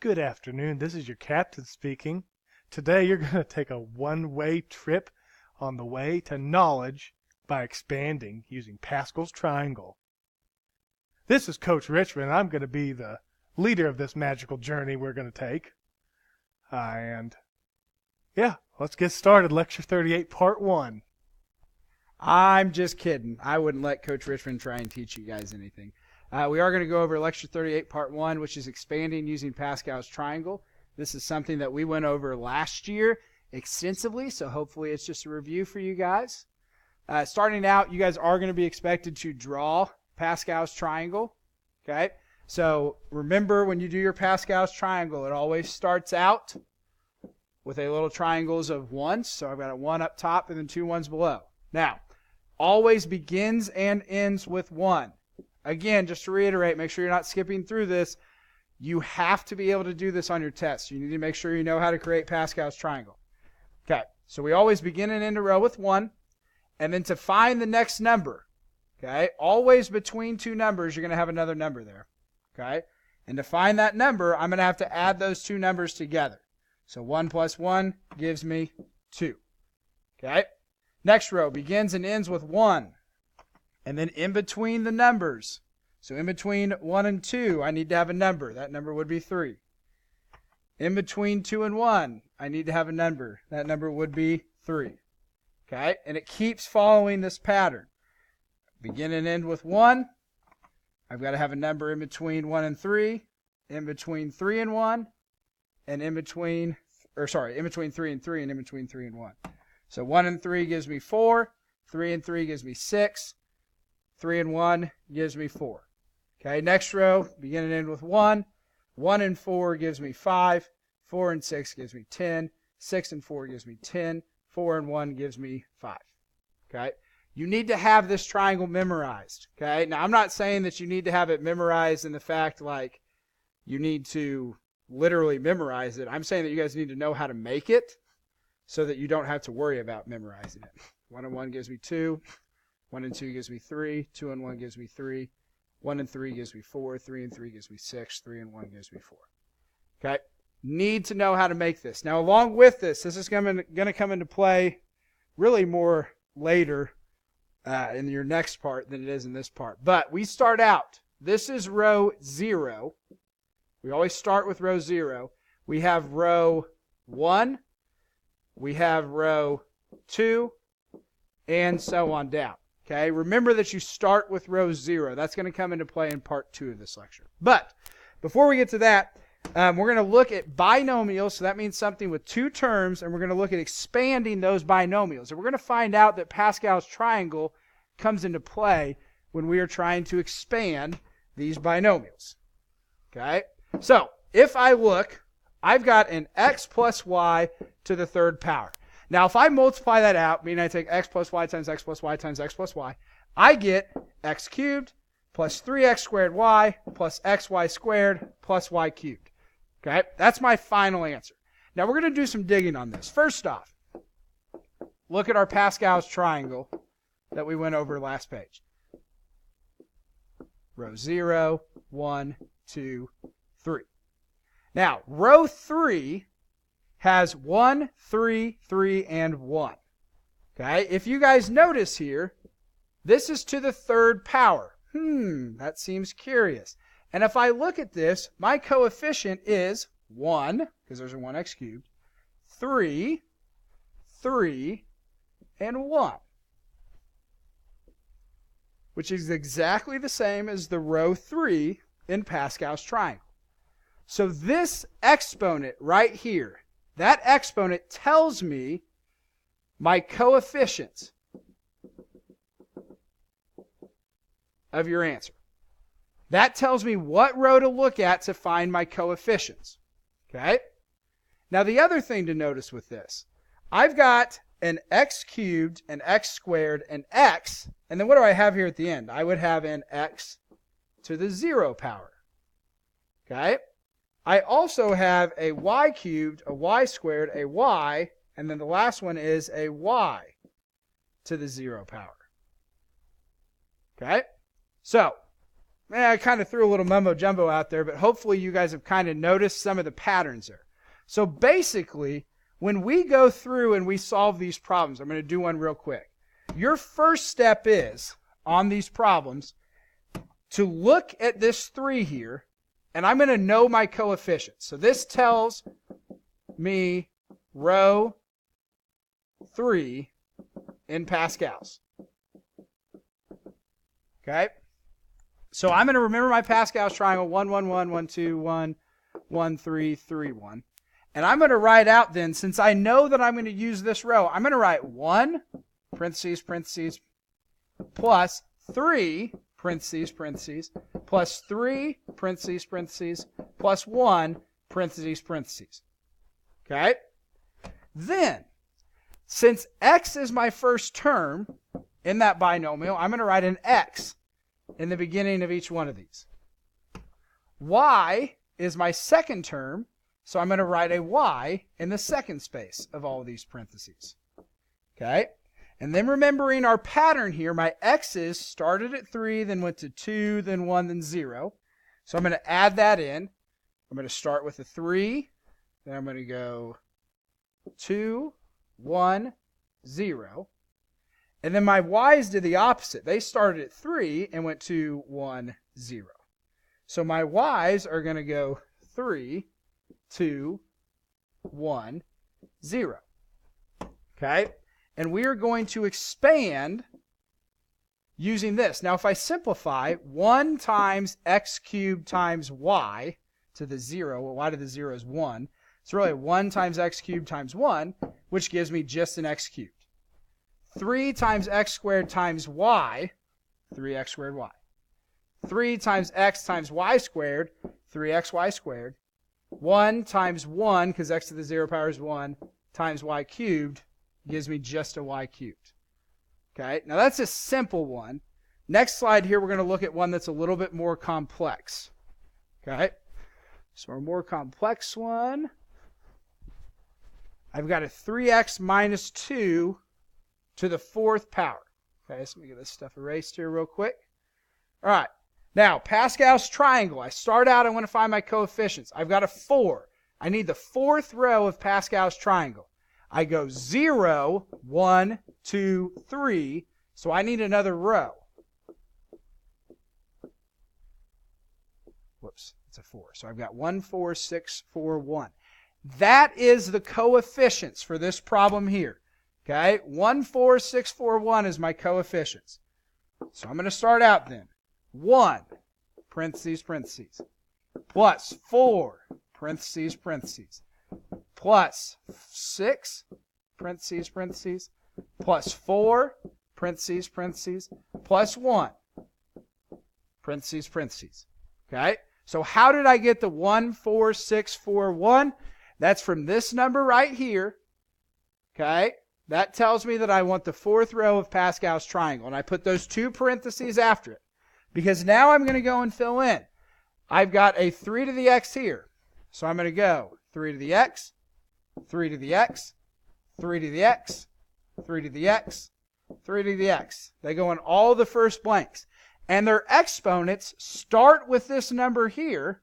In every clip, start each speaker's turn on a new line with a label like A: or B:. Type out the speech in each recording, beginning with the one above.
A: Good afternoon. This is your captain speaking. Today you're going to take a one-way trip on the way to knowledge by expanding using Pascal's triangle. This is Coach Richmond. I'm going to be the leader of this magical journey we're going to take. Let's get started. Lecture 38, Part 1.
B: I'm just kidding. I wouldn't let Coach Richmond try and teach you guys anything. We are going to go over Lecture 38, Part 1, which is expanding using Pascal's triangle. This is something that we went over last year extensively, so hopefully it's just a review for you guys. Starting out, you guys are going to be expected to draw Pascal's triangle. Okay? So remember, when you do your Pascal's triangle, it always starts out with a little triangles of ones. So I've got a 1 up top and then 2 ones below. Now, always begins and ends with 1. Again, just to reiterate, make sure you're not skipping through this. You have to be able to do this on your test. You need to make sure you know how to create Pascal's triangle. Okay, so we always begin and end a row with 1. And then to find the next number, okay, always between 2 numbers, you're going to have another number there. Okay, and to find that number, I'm going to have to add those 2 numbers together. So 1 plus 1 gives me 2. Okay, next row begins and ends with 1. And then in between the numbers, so in between 1 and 2, I need to have a number. That number would be 3. In between 2 and 1, I need to have a number. That number would be 3. Okay? And it keeps following this pattern. Begin and end with 1. I've got to have a number in between 1 and 3, in between 3 and 1, and in between 3 and 3, and in between 3 and 1. So 1 and 3 gives me 4, 3 and 3 gives me 6, 3 and 1 gives me 4. Okay, next row, begin and end with 1. 1 and 4 gives me 5. 4 and 6 gives me 10. 6 and 4 gives me 10. 4 and 1 gives me 5. Okay, you need to have this triangle memorized. Okay, now I'm not saying that you need to have it memorized in the fact like you need to literally memorize it. I'm saying that you guys need to know how to make it so that you don't have to worry about memorizing it. 1 and 1 gives me 2. 1 and 2 gives me 3. 2 and 1 gives me 3. 1 and 3 gives me 4. 3 and 3 gives me 6. 3 and 1 gives me 4. Okay? Need to know how to make this. Now, along with this is going to come into play really more later in your next part than it is in this part. But we start out. This is row 0. We always start with row 0. We have row 1. We have row 2. And so on down. Okay, remember that you start with row 0. That's going to come into play in part 2 of this lecture. But before we get to that, we're going to look at binomials. So that means something with 2 terms, and we're going to look at expanding those binomials. And we're going to find out that Pascal's triangle comes into play when we are trying to expand these binomials. Okay, so if I look, I've got an x plus y to the 3rd power. Now, if I multiply that out, meaning I take x plus y times x plus y times x plus y, I get x cubed plus 3x squared y plus xy squared plus y cubed. Okay, that's my final answer. Now, we're going to do some digging on this. First off, look at our Pascal's triangle that we went over last page. Row 0, 1, 2, 3. Now, row 3 has 1, 3, 3, and 1. Okay, if you guys notice here, this is to the 3rd power. That seems curious. And if I look at this, my coefficient is 1, because there's a 1x cubed, 3, 3, and 1. Which is exactly the same as the row 3 in Pascal's triangle. So this exponent right here, that exponent tells me my coefficients of your answer. That tells me what row to look at to find my coefficients. Okay? Now the other thing to notice with this, I've got an x cubed, an x squared, an x, and then what do I have here at the end? I would have an x to the 0 power. Okay? I also have a y cubed, a y squared, a y, and then the last one is a y to the 0 power. Okay? So, I kind of threw a little mumbo jumbo out there, but hopefully you guys have kind of noticed some of the patterns there. So basically, when we go through and we solve these problems, I'm going to do one real quick. Your first step is, on these problems, to look at this 3 here, and I'm going to know my coefficients. So this tells me row 3 in Pascals. Okay? So I'm going to remember my Pascal's triangle, 1, 1, 1, 1, 2, 1, 1, 3, 3, 1. And I'm going to write out then, since I know that I'm going to use this row, I'm going to write 1, parentheses, parentheses, plus 3, parentheses, parentheses, plus 3, parentheses, parentheses, plus 1, parentheses, parentheses. Okay? Then, since x is my first term in that binomial, I'm going to write an x in the beginning of each one of these. Y is my second term, so I'm going to write a y in the second space of all of these parentheses. Okay? And then remembering our pattern here, my x's started at 3, then went to 2, then 1, then 0. So I'm going to add that in. I'm going to start with a 3, then I'm going to go 2, 1, 0. And then my y's did the opposite. They started at 3 and went to 1, 0. So my y's are going to go 3, 2, 1, 0. Okay? And we are going to expand using this. Now, if I simplify, 1 times x cubed times y to the 0, well, y to the 0 is 1. It's really 1 times x cubed times 1, which gives me just an x cubed. 3 times x squared times y, 3x squared y. 3 times x times y squared, 3xy squared. 1 times 1, because x to the 0 power is 1, times y cubed gives me just a y cubed. Okay, now that's a simple one. Next slide here, we're going to look at one that's a little bit more complex. Okay, so our more complex one, I've got a 3x minus 2 to the 4th power. Okay, so let me get this stuff erased here real quick. All right, now Pascal's triangle. I start out, I want to find my coefficients. I've got a 4. I need the 4th row of Pascal's triangle. I go 0, 1, 2, 3, so I need another row. Whoops, it's a 4. So I've got 1, 4, 6, 4, 1. That is the coefficients for this problem here. Okay, 1, 4, 6, 4, 1 is my coefficients. So I'm going to start out then. 1, parentheses, parentheses, plus 4, parentheses, parentheses, plus 6, parentheses, parentheses, plus 4, parentheses, parentheses, plus 1, parentheses, parentheses. Okay, so how did I get the 1, 4, 6, 4, 1? That's from this number right here. Okay, that tells me that I want the 4th row of Pascal's triangle. And I put those 2 parentheses after it. Because now I'm going to go and fill in. I've got a 3 to the x here. So I'm going to go 3 to the x, 3 to the x, 3 to the x, 3 to the x, 3 to the x. They go in all the first blanks. And their exponents start with this number here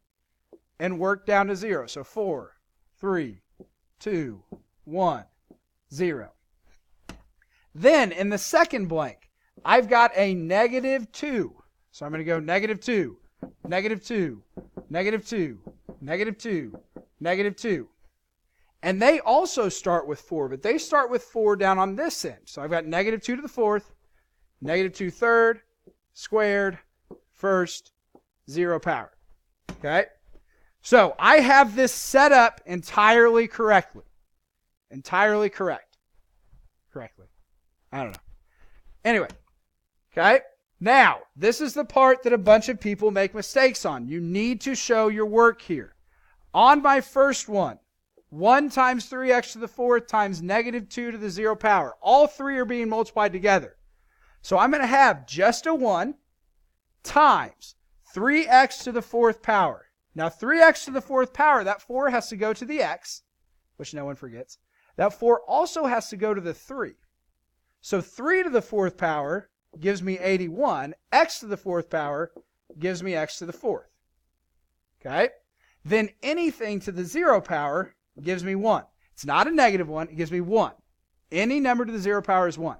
B: and work down to 0. So 4, 3, 2, 1, 0. Then in the second blank, I've got a negative 2. So I'm going to go negative 2, negative 2, negative 2, negative 2, negative 2. And they also start with 4, but they start with 4 down on this end. So I've got negative 2 to the 4th, negative 2 third, squared, first, 0 power. Okay? So I have this set up entirely correctly. Entirely correct. Correctly. I don't know. Anyway. Okay? Now, this is the part that a bunch of people make mistakes on. You need to show your work here. On my first one, 1 times 3x to the 4th times negative 2 to the 0 power. All 3 are being multiplied together. So I'm going to have just a 1 times 3x to the 4th power. Now 3x to the 4th power, that 4 has to go to the x, which no one forgets. That 4 also has to go to the 3. So 3 to the 4th power gives me 81. X to the 4th power gives me x to the 4th. Okay? Then anything to the 0 power gives me 1. It's not a negative 1, it gives me 1. Any number to the 0 power is 1.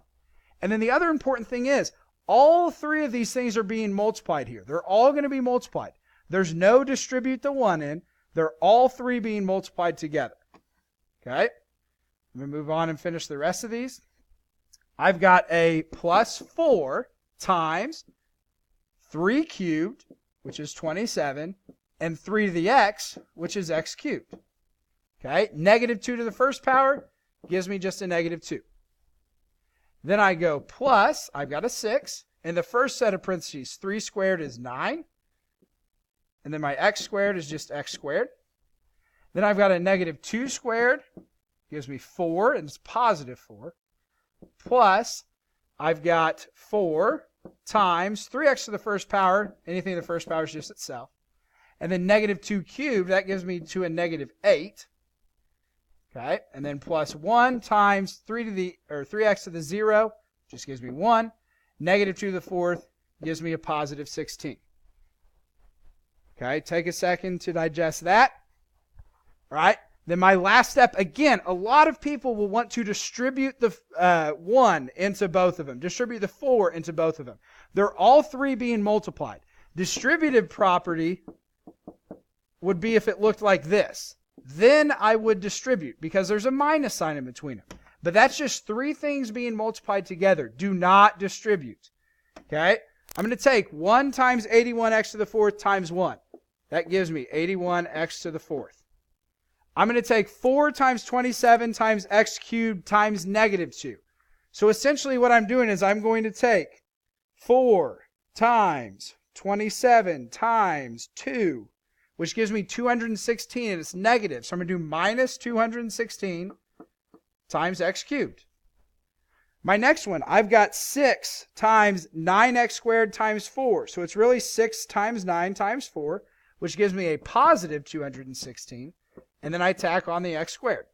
B: And then the other important thing is, all three of these things are being multiplied here. They're all going to be multiplied. There's no distribute the 1 in. They're all three being multiplied together. Okay? Let me move on and finish the rest of these. I've got a plus 4 times 3 cubed, which is 27, and 3 to the x, which is x cubed. Okay? Negative 2 to the first power gives me just a negative 2. Then I go plus, I've got a 6. In the first set of parentheses, 3 squared is 9. And then my x squared is just x squared. Then I've got a negative 2 squared, gives me 4, and it's positive 4. Plus, I've got 4 times 3x to the first power. Anything to the first power is just itself. And then negative 2 cubed, that gives me to a negative 8. Okay, and then plus 1 times 3x to the 0, just gives me 1. Negative 2 to the 4th gives me a positive 16. Okay, take a second to digest that. All right, then my last step, again, a lot of people will want to distribute the 1 into both of them, distribute the 4 into both of them. They're all three being multiplied. Distributive property would be if it looked like this. Then I would distribute because there's a minus sign in between them. But that's just three things being multiplied together. Do not distribute. Okay? I'm going to take 1 times 81x to the 4th times 1. That gives me 81x to the 4th. I'm going to take 4 times 27 times x cubed times negative 2. So essentially what I'm doing is I'm going to take 4 times 27 times 2, which gives me 216, and it's negative. So I'm going to do minus 216 times x cubed. My next one, I've got 6 times 9x squared times 4. So it's really 6 times 9 times 4, which gives me a positive 216. And then I tack on the x squared.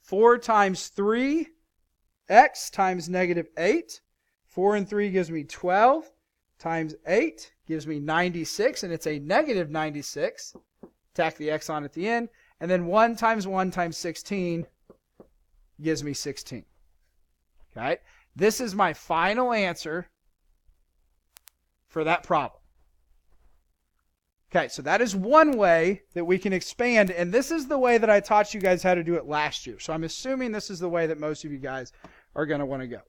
B: 4 times 3x times negative 8. 4 and 3 gives me 12 times 8 gives me 96, and it's a negative 96. Tack the x on at the end. And then 1 times 1 times 16 gives me 16. Okay? This is my final answer for that problem. Okay, so that is one way that we can expand, and this is the way that I taught you guys how to do it last year. So I'm assuming this is the way that most of you guys are going to want to go.